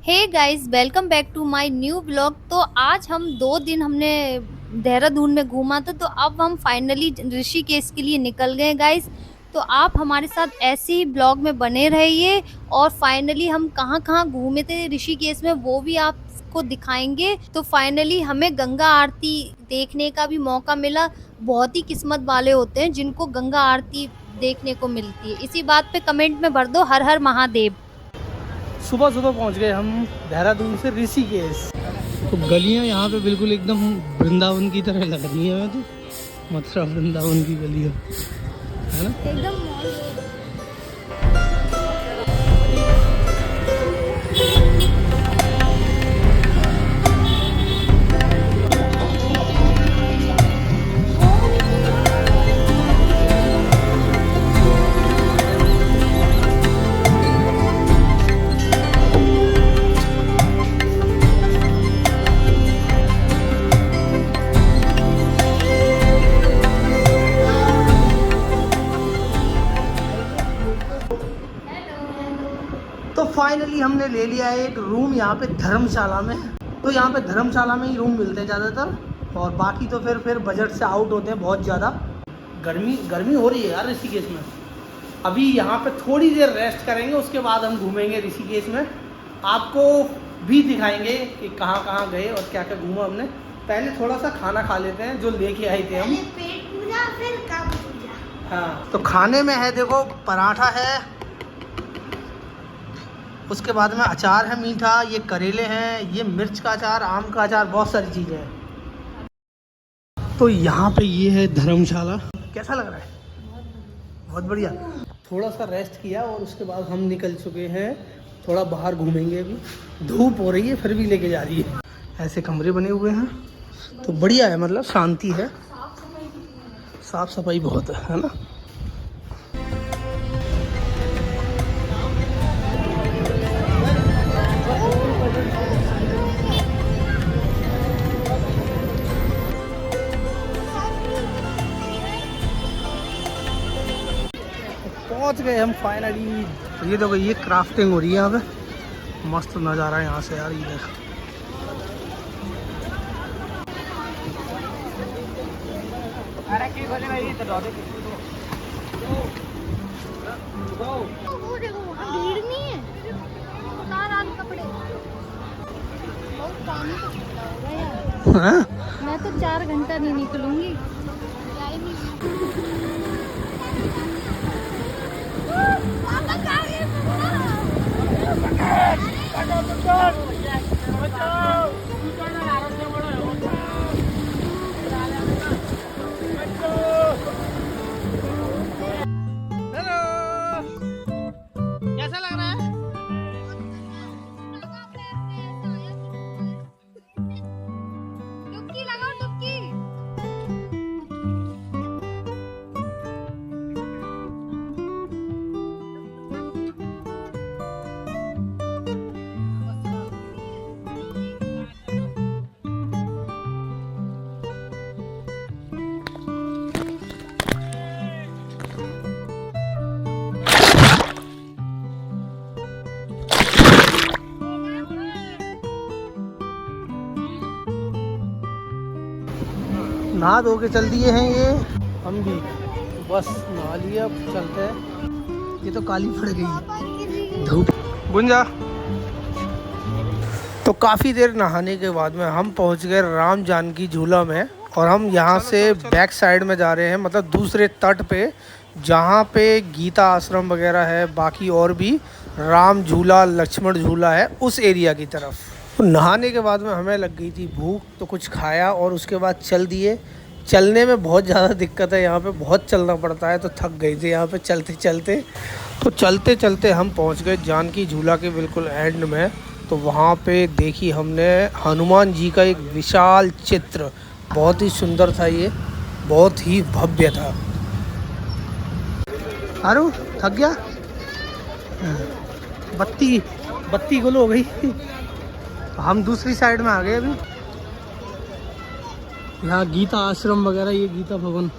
Hey guys, welcome back to my new blog. तो आज हम 2 दिन हमने देहरादून में घूमा था, तो अब हम फाइनली ऋषिकेश के लिए निकल गए गाइस। तो आप हमारे साथ ऐसे ही ब्लॉग में बने रहिए और फाइनली हम कहाँ कहाँ घूमे थे ऋषिकेश में वो भी आपको दिखाएंगे। तो फाइनली हमें गंगा आरती देखने का भी मौका मिला। बहुत ही किस्मत वाले होते हैं जिनको गंगा आरती देखने को मिलती है। इसी बात पे कमेंट में भर दो हर हर महादेव। सुबह सुबह पहुंच गए हम देहरादून से ऋषिकेश। तो गलियां यहाँ पे बिल्कुल एकदम वृंदावन की तरह लग रही है। मैं तो मथुरा वृंदावन की गलियां है ना एकदम। तो फाइनली हमने ले लिया है एक रूम यहाँ पे धर्मशाला में। तो यहाँ पे धर्मशाला में ही रूम मिलते हैं ज़्यादातर, और बाकी तो फिर बजट से आउट होते हैं बहुत ज़्यादा। गर्मी गर्मी हो रही है यार ऋषिकेश में। अभी यहाँ पे थोड़ी देर रेस्ट करेंगे, उसके बाद हम घूमेंगे ऋषिकेश में। आपको भी दिखाएंगे कि कहाँ कहाँ गए और क्या क्या घूमा हमने। पहले थोड़ा सा खाना खा लेते हैं जो लेके आए थे हम। पेट पूजा फिर काम पूजा। हाँ, तो खाने में है देखो पराठा है, उसके बाद में अचार है मीठा, ये करेले हैं, ये मिर्च का अचार, आम का अचार, बहुत सारी चीज़ें हैं। तो यहाँ पे ये है धर्मशाला। कैसा लग रहा है? बहुत बढ़िया। थोड़ा सा रेस्ट किया और उसके बाद हम निकल चुके हैं। थोड़ा बाहर घूमेंगे। अभी धूप हो रही है फिर भी लेके जा रही है। ऐसे कमरे बने हुए हैं तो बढ़िया है, मतलब शांति है, साफ सफाई बहुत है ना। पहुंच गए हम फाइनली। ये देखो, ये क्राफ्टिंग हो रही है यहाँ पे। मस्त नज़ारा है यहाँ से यार। इधर वो देखो वहाँ भीड़ नहीं है। उतार आल कपड़े। बहुत पानी तो कितना होगा यार। हाँ? मैं तो 4 घंटा नहीं निकलूंगी। कैसा लग रहा है? डुबकी लगाओ, डुबकी। नहा धो के चल दिए हैं ये हम भी। बस नहा लिया, अब चलते हैं। ये तो काली पड़ गई धूप। गुंजा। तो काफ़ी देर नहाने के बाद में हम पहुंच गए राम जानकी झूला में। और हम यहाँ से बैक साइड में जा रहे हैं, मतलब दूसरे तट पे, जहाँ पे गीता आश्रम वगैरह है, बाकी और भी राम झूला, लक्ष्मण झूला है, उस एरिया की तरफ। तो नहाने के बाद में हमें लग गई थी भूख, तो कुछ खाया और उसके बाद चल दिए। चलने में बहुत ज़्यादा दिक्कत है, यहाँ पे बहुत चलना पड़ता है, तो थक गई थी यहाँ पे चलते चलते। तो चलते चलते हम पहुँच गए जानकी झूला के बिल्कुल एंड में। तो वहाँ पे देखी हमने हनुमान जी का एक विशाल चित्र, बहुत ही सुंदर था, ये बहुत ही भव्य था। आरू थक गया? बत्ती गुल हो गई। हम दूसरी साइड में आ गए अभी। यहाँ गीता आश्रम वगैरह, ये गीता भवन।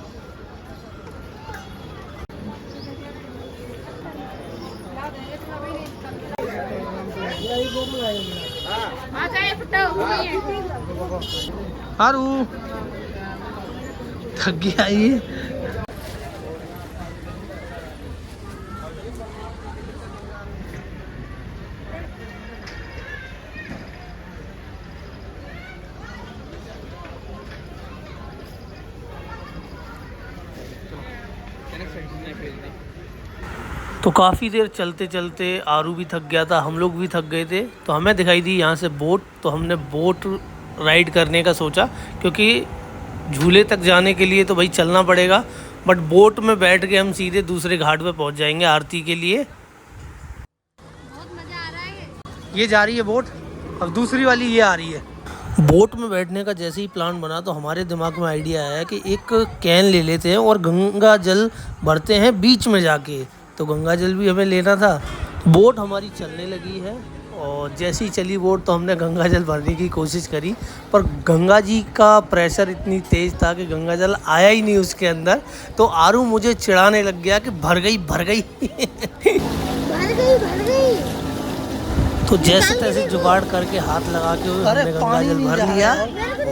हारू थक गया ये। तो काफ़ी देर चलते चलते आरू भी थक गया था, हम लोग भी थक गए थे। तो हमें दिखाई दी यहाँ से बोट, तो हमने बोट राइड करने का सोचा, क्योंकि झूले तक जाने के लिए तो भाई चलना पड़ेगा, बट बोट में बैठ के हम सीधे दूसरे घाट पे पहुँच जाएंगे आरती के लिए। बहुत मजा आ रहा है। ये जा रही है बोट, अब दूसरी वाली ये आ रही है। बोट में बैठने का जैसे ही प्लान बना तो हमारे दिमाग में आइडिया आया कि एक कैन ले लेते हैं और गंगा जल भरते हैं बीच में जाके। तो गंगा जल भी हमें लेना था। बोट हमारी चलने लगी है और जैसे ही चली बोट तो हमने गंगा जल भरने की कोशिश करी, पर गंगा जी का प्रेशर इतनी तेज़ था कि गंगा जल आया ही नहीं उसके अंदर। तो आरू मुझे चिढ़ाने लग गया कि भर गई भर गई। भर गई। तो जैसे तैसे जुगाड़ करके हाथ लगा के हमने गंगा जल भर लिया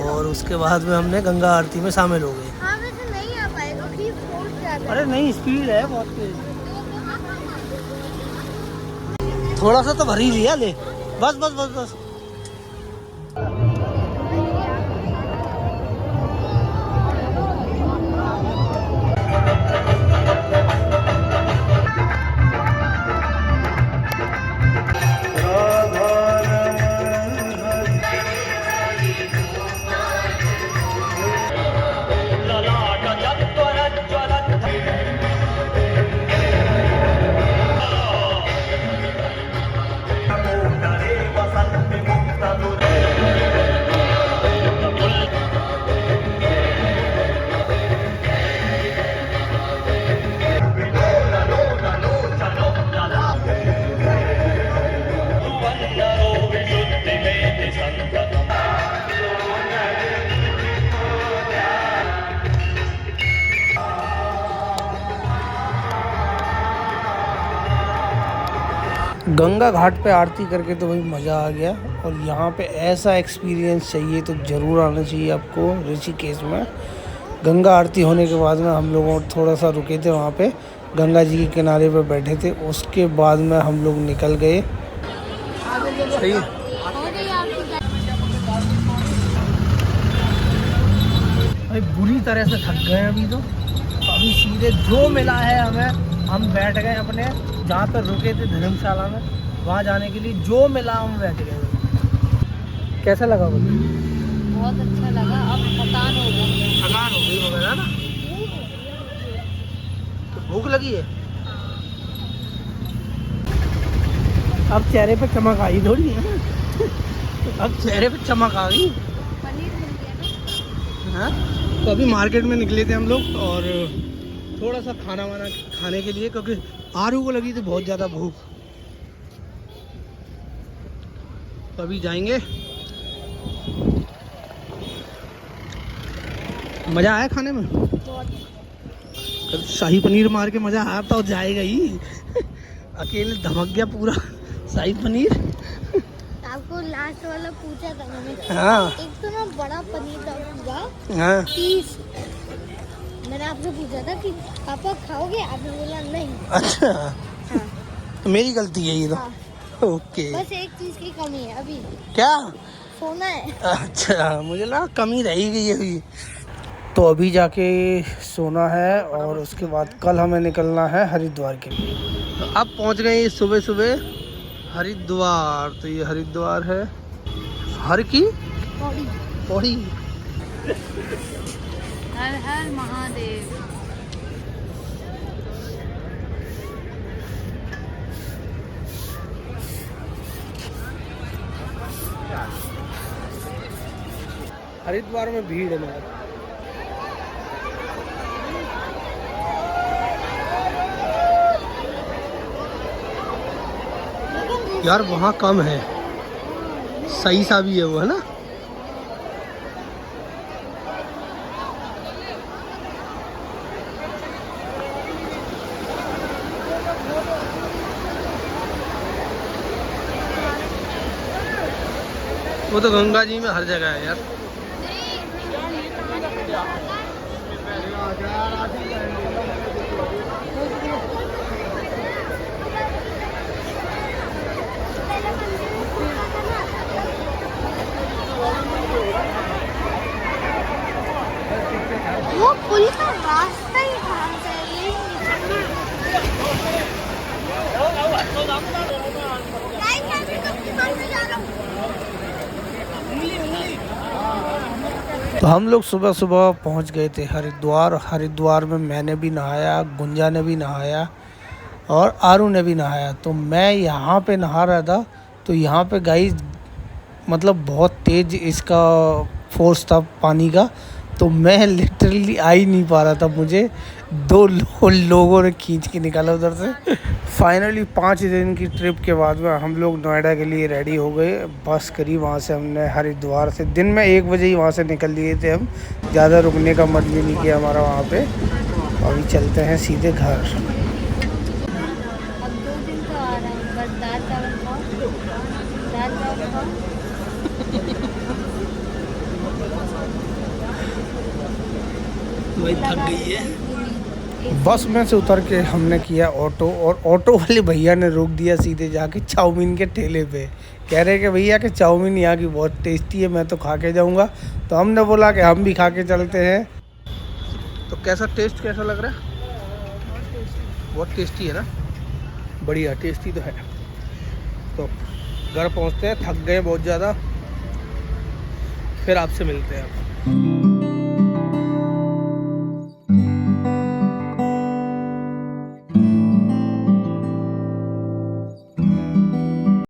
और उसके बाद में हमने गंगा आरती में शामिल हो गए। हाँ, वैसे नहीं आ पाएगा, फिर फोर्स ज्यादा। अरे नहीं, स्पीड है बहुत तेज। थोड़ा सा तो भर ही लिया, ले बस बस बस बस। गंगा घाट पे आरती करके तो भाई मज़ा आ गया, और यहाँ पे ऐसा एक्सपीरियंस चाहिए तो ज़रूर आना चाहिए आपको ऋषिकेश में। गंगा आरती होने के बाद में हम लोग थोड़ा सा रुके थे वहाँ पे, गंगा जी के किनारे पे बैठे थे, उसके बाद में हम लोग निकल गए। सही भाई बुरी तरह से थक गए अभी तो अभी सीधे जो मिला है हमें, हम बैठ गए अपने जहाँ पर रुके थे धर्मशाला में, वहाँ जाने के लिए जो मिला हम बैठ गए। कैसा लगा मुझे? बहुत अच्छा लगा। अब थकान हो गई। थकान हो गई वगैरह ना, तो भूख लगी है। अब चेहरे पे चमक आई थोड़ी है। अब चेहरे पे चमक आ गई। पनीर मिल गया ना। हाँ, तो अभी मार्केट में निकले थे हम लोग और थोड़ा सा खाना वाना खाने के लिए, क्योंकि आरू को लगी थी बहुत ज़्यादा भूख। तो अभी जाएंगे। मज़ा आया खाने में? शाही पनीर मार के मज़ा आया तो जाएगा ही। अकेले धमक गया पूरा शाही पनीर। आपको लास्ट वाला पूछा था मैंने। हाँ, एक तो ना बड़ा पनीर था पूरा। हाँ, 30। मैंने आपसे पूछा था कि पापा खाओगे, आपने बोला नहीं। अच्छा। हाँ। तो मेरी गलती है ये तो। हाँ। ओके। बस एक चीज की कमी है अभी, क्या? सोना है। अच्छा, मुझे ना कमी रही गई है अभी। तो अभी जाके सोना है और उसके बाद कल हमें निकलना है हरिद्वार के लिए। तो अब पहुंच गए सुबह सुबह हरिद्वार। तो ये हरिद्वार है, हर की पौड़ी। पौड़ी। हर हर महादेव। हरिद्वार में भीड़ है बहुत। यार वहाँ कम है, सही सा भी है वो, है ना। वो तो गंगा जी में हर जगह है यार। वो पुल का रास्ता ही कहाँ से है? ये तो हम लोग सुबह सुबह पहुंच गए थे हरिद्वार। हरिद्वार में मैंने भी नहाया, गुंजा ने भी नहाया और आरू ने भी नहाया। तो मैं यहाँ पे नहा रहा था, तो यहाँ पे गाइस मतलब बहुत तेज़ इसका फोर्स था पानी का, तो मैं लिटरली आ ही नहीं पा रहा था। मुझे दो लोगों ने खींच के निकाला उधर से। फाइनली 5 दिन की ट्रिप के बाद में हम लोग नोएडा के लिए रेडी हो गए। बस करी वहाँ से हमने हरिद्वार से दिन में 1 बजे ही वहाँ से निकल लिए थे हम। ज़्यादा रुकने का मन भी नहीं किया हमारा वहाँ पे। अभी चलते हैं सीधे घर। अब 2 दिन तो आ रहा है, बस दाल चावल खाओ, दाल चावल खाओ। वही थक गई है। बस में से उतर के हमने किया ऑटो, और ऑटो वाले भैया ने रोक दिया सीधे जाके चाउमीन के ठेले पे। कह रहे कि भैया कि चाउमीन यहाँ की बहुत टेस्टी है, मैं तो खा के जाऊँगा। तो हमने बोला कि हम भी खा के चलते हैं। तो कैसा टेस्ट कैसा लग रहा है? बहुत टेस्टी है ना, बढ़िया टेस्टी तो है। तो घर पहुँचते हैं, थक गए बहुत ज़्यादा, फिर आपसे मिलते हैं।